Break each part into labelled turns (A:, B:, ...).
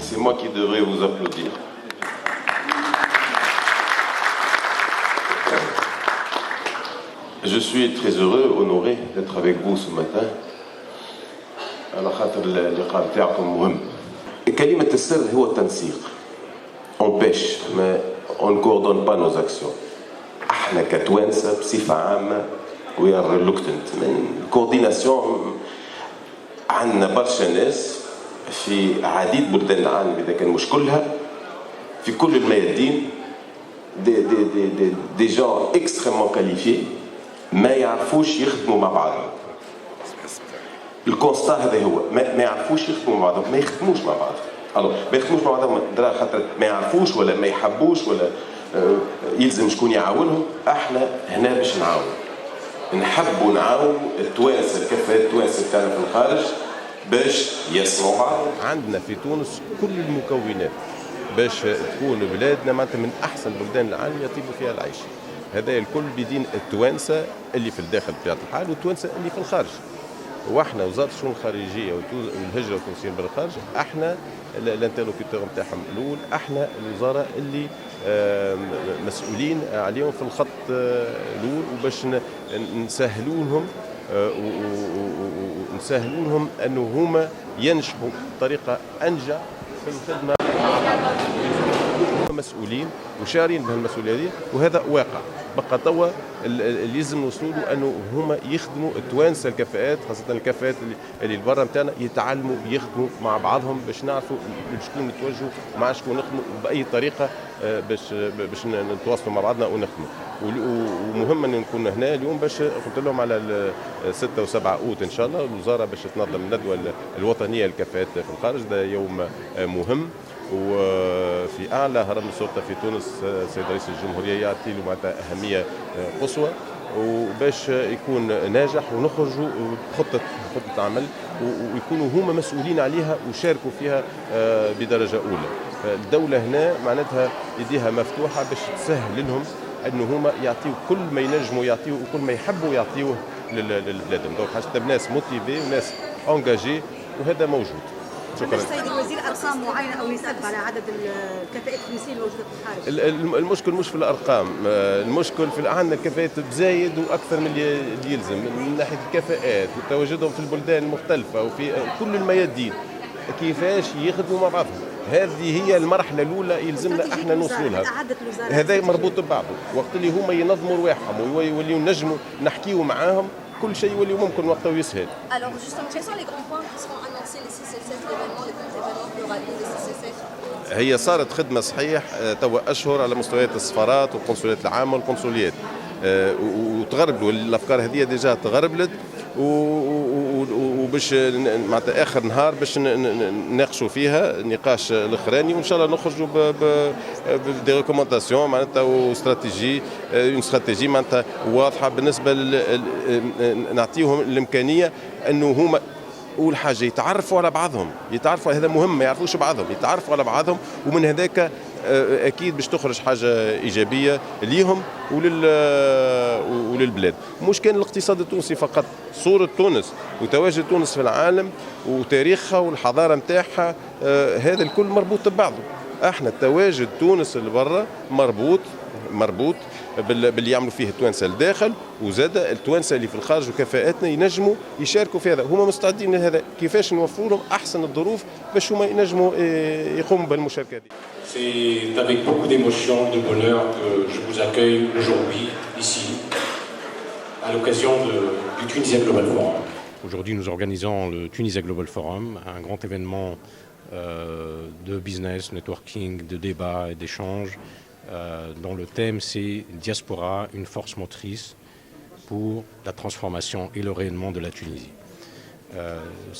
A: c'est moi qui devrais vous applaudir. Je suis très heureux, honoré d'être avec vous ce matin. على خاطر اللقاء بتاعكم مهم. كلمة السر هو التنسيق. On pêche, mais on ne coordonne pas nos actions. احنا كتوانسة بصفة عامة we are reluctant. من الكورديناسيون عندنا برشا ناس في عديد بلدان العالم إذا كان مش كلها في كل الميادين des gens extrêmement qualifiés ما يعرفوش يخدموا مع بعضهم. الكونستا هذا هو ما يعرفوش يخدموا مع بعضهم، ما يخدموش مع بعضهم. الو ما يخدموش مع بعضهم خاطر ما يعرفوش ولا ما يحبوش ولا يلزم شكون يعاونهم. احنا هنا باش نعاون، نحبوا نعاون التوانسه الكفاءات التوانسه بتاعنا في الخارج باش يصنعوا بعضهم. عندنا في تونس كل المكونات باش تكون بلادنا معناتها من احسن بلدان العالم يطيب فيها العيش. هذا الكل بيدين التوانسه اللي في الداخل بطبيعه الحال والتوانسه اللي في الخارج. واحنا وزاره الشؤون الخارجيه والهجره والتنسيق بالخارج احنا الانترلوكيتور نتاعهم الاول، احنا الوزاره اللي مسؤولين عليهم في الخط الاول وباش نسهلوا لهم انه هما ينجحوا بطريقه انجح في الخدمه. مسؤولين وشارين بهالمسؤوليه هذه وهذا واقع. بقى توا اللي لازم نوصلوا له انه هما يخدموا التوانسه الكفاءات، خاصه الكفاءات اللي برا نتاعنا يتعلموا يخدموا مع بعضهم باش نعرفوا شكون نتوجهوا مع شكون نخدموا باي طريقه باش نتواصلوا مع بعضنا ونخدموا. ومهم ان نكون هنا اليوم باش قلت لهم على 6 و7 اوت ان شاء الله الوزاره باش تنظم الندوه الوطنيه للكفاءات في الخارج. ده يوم مهم وفي اعلى هرم السلطه في تونس السيد رئيس الجمهوريه يعطي له معناتها اهميه قصوى وباش يكون ناجح ونخرجوا بخطه عمل ويكونوا هما مسؤولين عليها وشاركوا فيها بدرجه اولى. الدوله هنا معناتها يديها مفتوحه باش تسهل لهم انه هما يعطيوا كل ما ينجموا يعطيوه وكل ما يحبوا يعطيوه لبلادهم. دونك حاجه ناس موتيفي وناس انجاجي وهذا موجود.
B: شكرا. السيد الوزير ارقام معينه او نسب على عدد الكفاءات التونسيه الموجوده في الخارج؟
A: المشكل مش في الارقام، المشكل في عندنا الكفاءات بزايد واكثر من اللي يلزم من ناحيه الكفاءات وتواجدهم في البلدان المختلفه وفي كل الميادين كيفاش يخدموا مع بعضهم. هذه هي المرحله الاولى يلزمنا احنا نوصلوا لها. هذا مربوط ببعضه وقت اللي هما ينظموا رواحهم ويوليوا نجموا نحكيوا معاهم كل شيء يولي ممكن وقته يسهل.
C: Alors justement, quels sont les grands points qui seront annoncés le 6 et 7 l'événement, les grands événements pluralistes le 6 et 7?
A: هي صارت خدمة صحيح توا أشهر على مستويات السفارات والقنصليات العامة والقنصليات وتغربلوا الأفكار هذه ديجا تغربلت وباش معناتها آخر نهار باش نناقشوا فيها النقاش الأخراني وإن شاء الله نخرجوا بدي ريكومونداسيون معناتها واستراتيجي اون استراتيجي معناتها واضحة بالنسبة نعطيهم الإمكانية أنه هما أول حاجة يتعرفوا على بعضهم، يتعرفوا هذا مهم ما يعرفوش بعضهم، يتعرفوا على بعضهم ومن هذاك أكيد باش تخرج حاجة إيجابية ليهم وللبلاد. مش كان الاقتصاد التونسي فقط، صورة تونس وتواجد تونس في العالم وتاريخها والحضارة متاعها هذا الكل مربوط ببعضه. احنا تواجد تونس اللي برا مربوط باللي يعملوا فيه التوانسه الداخل وزاد التوانسه اللي في الخارج وكفاءاتنا ينجموا يشاركوا في هذا. هما مستعدين لهذا. كيفاش نوفروا لهم احسن الظروف باش هما ينجموا يقوموا بالمشاركه هذه.
D: C'est avec beaucoup d'émotion et de bonheur que je vous accueille aujourd'hui ici à l'occasion du Tunisia Global Forum.
E: Aujourd'hui, nous organisons le Tunisia Global Forum, un grand événement de business, networking, de débat et d'échange dont le thème c'est Diaspora, une force motrice pour la transformation et le rayonnement de la Tunisie.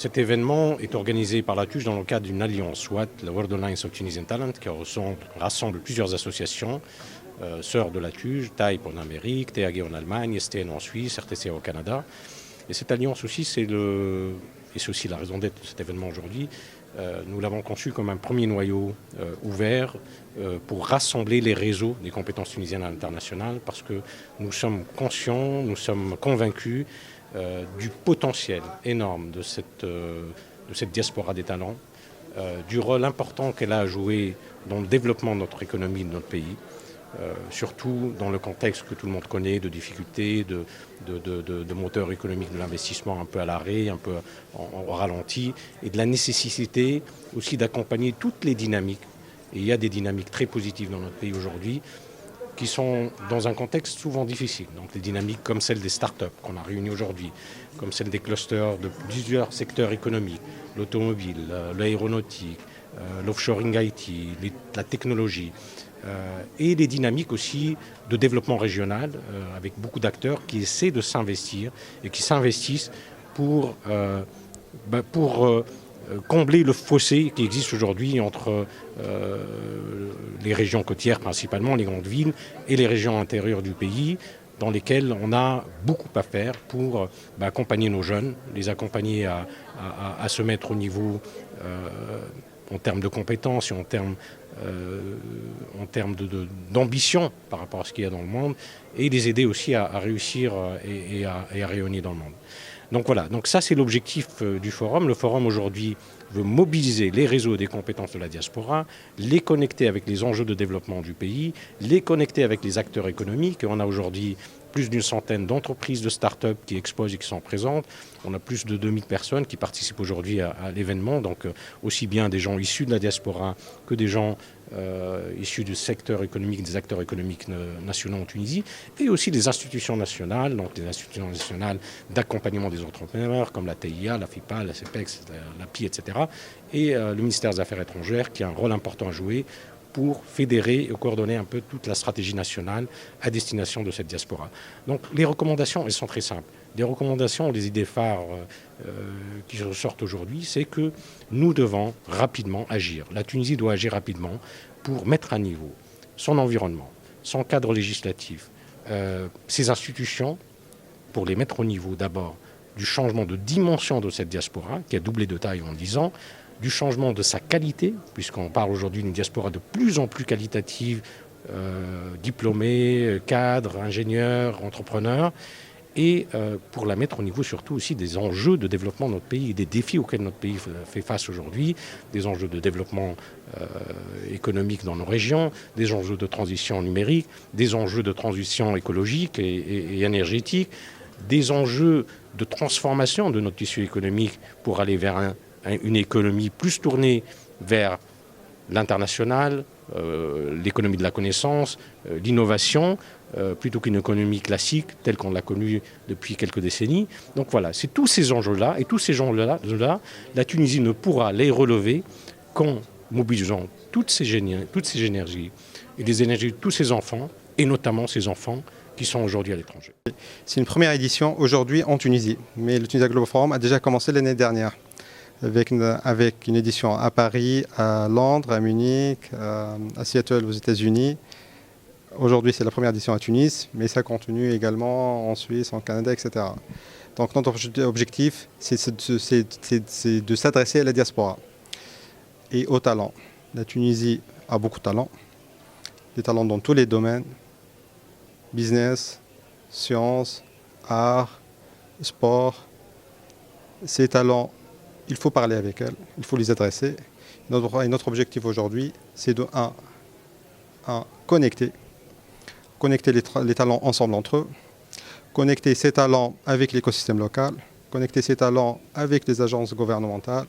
E: Cet événement est organisé par la TUJ dans le cadre d'une alliance, soit la World Alliance of Tunisian Talent, qui rassemble plusieurs associations, sœurs de la TUJ, TAIP en Amérique, TAG en Allemagne, STN en Suisse, RTC au Canada. Et cette alliance aussi, c'est aussi la raison d'être de cet événement aujourd'hui. Nous l'avons conçu comme un premier noyau ouvert pour rassembler les réseaux des compétences tunisiennes à l'international parce que nous sommes conscients, nous sommes convaincus du potentiel énorme de cette diaspora des talents du rôle important qu'elle a à jouer dans le développement de notre économie, de notre pays, surtout dans le contexte que tout le monde connaît, de difficultés, de moteur économique de l'investissement un peu à l'arrêt, un peu au ralenti, et de la nécessité aussi d'accompagner toutes les dynamiques. Et il y a des dynamiques très positives dans notre pays aujourd'hui, qui sont dans un contexte souvent difficile. Donc des dynamiques comme celle des startups qu'on a réunies aujourd'hui, comme celle des clusters de plusieurs secteurs économiques, l'automobile, l'aéronautique, l'offshoring IT, la technologie, et les dynamiques aussi de développement régional, avec beaucoup d'acteurs qui essaient de s'investir et qui s'investissent pour combler le fossé qui existe aujourd'hui entre les régions côtières principalement, les grandes villes, et les régions intérieures du pays, dans lesquelles on a beaucoup à faire pour accompagner nos jeunes, les accompagner à se mettre au niveau en termes de compétences et en termes d'ambition par rapport à ce qu'il y a dans le monde, et les aider aussi à réussir et à rayonner dans le monde. Donc voilà, donc ça c'est l'objectif du forum. Le forum aujourd'hui veut mobiliser les réseaux des compétences de la diaspora, les connecter avec les enjeux de développement du pays, les connecter avec les acteurs économiques. On a aujourd'hui plus d'une centaine d'entreprises, de start-up qui exposent et qui sont présentes. On a plus de 2000 personnes qui participent aujourd'hui à l'événement, donc aussi bien des gens issus de la diaspora que des gens issus du secteur économique, des acteurs économiques nationaux en Tunisie, et aussi des institutions nationales, donc des institutions nationales d'accompagnement des entrepreneurs, comme la TIA, la FIPA, la CEPEX, la PI, etc., et le ministère des Affaires étrangères, qui a un rôle important à jouer pour fédérer et coordonner un peu toute la stratégie nationale à destination de cette diaspora. Donc les recommandations, elles sont très simples. Les recommandations, les idées phares qui ressortent aujourd'hui, c'est que nous devons rapidement agir. La Tunisie doit agir rapidement pour mettre à niveau son environnement, son cadre législatif, ses institutions, pour les mettre au niveau d'abord du changement de dimension de cette diaspora, qui a doublé de taille en 10 ans, du changement de sa qualité, puisqu'on parle aujourd'hui d'une diaspora de plus en plus qualitative, diplômés, cadres, ingénieurs, entrepreneurs, et pour la mettre au niveau surtout aussi des enjeux de développement de notre pays et des défis auxquels notre pays fait face aujourd'hui, des enjeux de développement économique dans nos régions, des enjeux de transition numérique, des enjeux de transition écologique et énergétique, des enjeux de transformation de notre tissu économique pour aller vers une économie plus tournée vers l'international, l'économie de la connaissance, l'innovation, plutôt qu'une économie classique telle qu'on l'a connue depuis quelques décennies. Donc voilà, c'est tous ces enjeux-là, et tous ces enjeux-là, la Tunisie ne pourra les relever qu'en mobilisant toutes ces énergies et les énergies de tous ces enfants, et notamment ces enfants qui sont aujourd'hui à l'étranger.
F: C'est une première édition aujourd'hui en Tunisie, mais le Tunisia Global Forum a déjà commencé l'année dernière, avec une édition à Paris, à Londres, à Munich, à Seattle aux États-Unis. Aujourd'hui, c'est la première édition à Tunis, mais ça continue également en Suisse, en Canada, etc. Donc notre objectif, c'est de s'adresser à la diaspora et aux talents. La Tunisie a beaucoup de talents, des talents dans tous les domaines, business, sciences, art, sport. Ces talents, il faut parler avec elles, il faut les adresser. Notre objectif aujourd'hui, c'est de connecter les talents ensemble entre eux, connecter ces talents avec l'écosystème local, connecter ces talents avec les agences gouvernementales,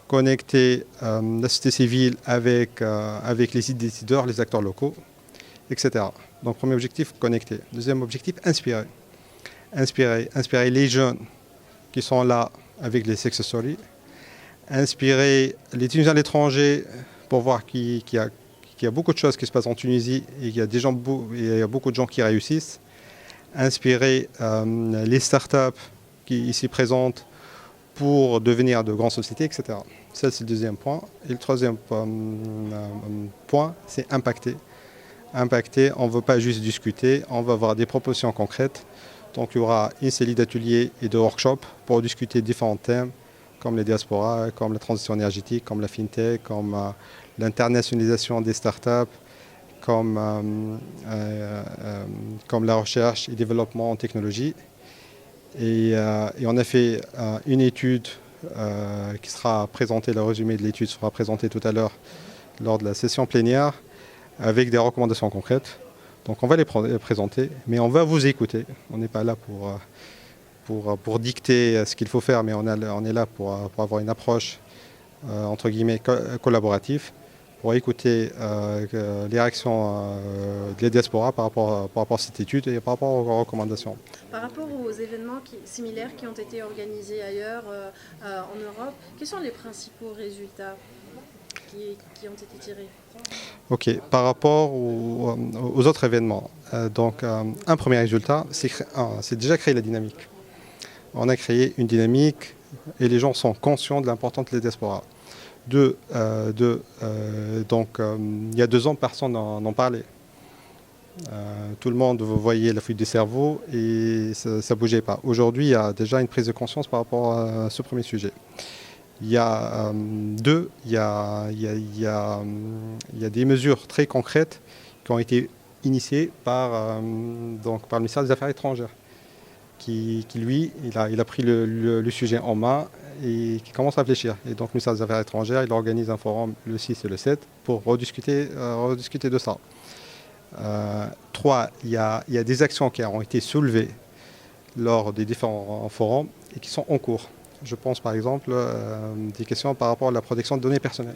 F: connecter la société civile avec les décideurs, les acteurs locaux, etc. Donc premier objectif, connecter. Deuxième objectif, inspirer. Inspirer les jeunes qui sont là avec les success stories, inspirer les Tunisiens à l'étranger pour voir qu'il y a beaucoup de choses qui se passent en Tunisie et qu'il y a beaucoup de gens qui réussissent, inspirer les startups qui ici présentent pour devenir de grandes sociétés, etc. Ça, c'est le deuxième point. Et le troisième point, c'est impacter. Impacter, on ne veut pas juste discuter, on va avoir des propositions concrètes. Donc il y aura une série d'ateliers et de workshops pour discuter différents thèmes, comme les diasporas, comme la transition énergétique, comme la fintech, comme l'internationalisation des startups, comme la recherche et développement en technologie. Et on a fait une étude qui sera présenté, le résumé de l'étude sera présenté tout à l'heure lors de la session plénière avec des recommandations concrètes. Donc on va les présenter, mais on va vous écouter. On n'est pas là pour dicter ce qu'il faut faire, mais on est là pour avoir une approche entre guillemets collaborative, pour écouter les réactions de la diaspora par rapport à cette étude et par rapport aux recommandations.
G: Par rapport aux événements similaires qui ont été organisés ailleurs en Europe, quels sont les principaux résultats qui ont été tirés?
F: Ok, par rapport aux autres événements, un premier résultat, c'est déjà créer la dynamique. On a créé une dynamique et les gens sont conscients de l'importance de la diaspora. Il y a 2 ans, personne n'en parlait. Tout le monde voyait la fuite des cerveaux et ça ne bougeait pas. Aujourd'hui, il y a déjà une prise de conscience par rapport à ce premier sujet. Il y a des mesures très concrètes qui ont été initiées par le ministère des Affaires étrangères, qui lui, il a pris le sujet en main et qui commence à réfléchir. Et donc le ministère des Affaires étrangères, il organise un forum le 6 et le 7 pour rediscuter de ça. 3, il y a des actions qui ont été soulevées lors des différents forums et qui sont en cours. Je pense par exemple des questions par rapport à la protection de données personnelles.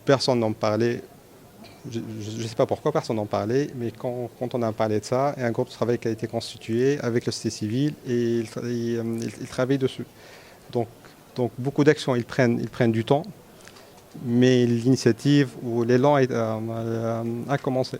F: Personne n'en parlait. Je ne sais pas pourquoi personne n'en parlait, mais quand on a parlé de ça, il y a un groupe de travail qui a été constitué avec la société civile et il travaille dessus. Donc beaucoup d'actions, ils prennent du temps, mais l'initiative ou l'élan a commencé.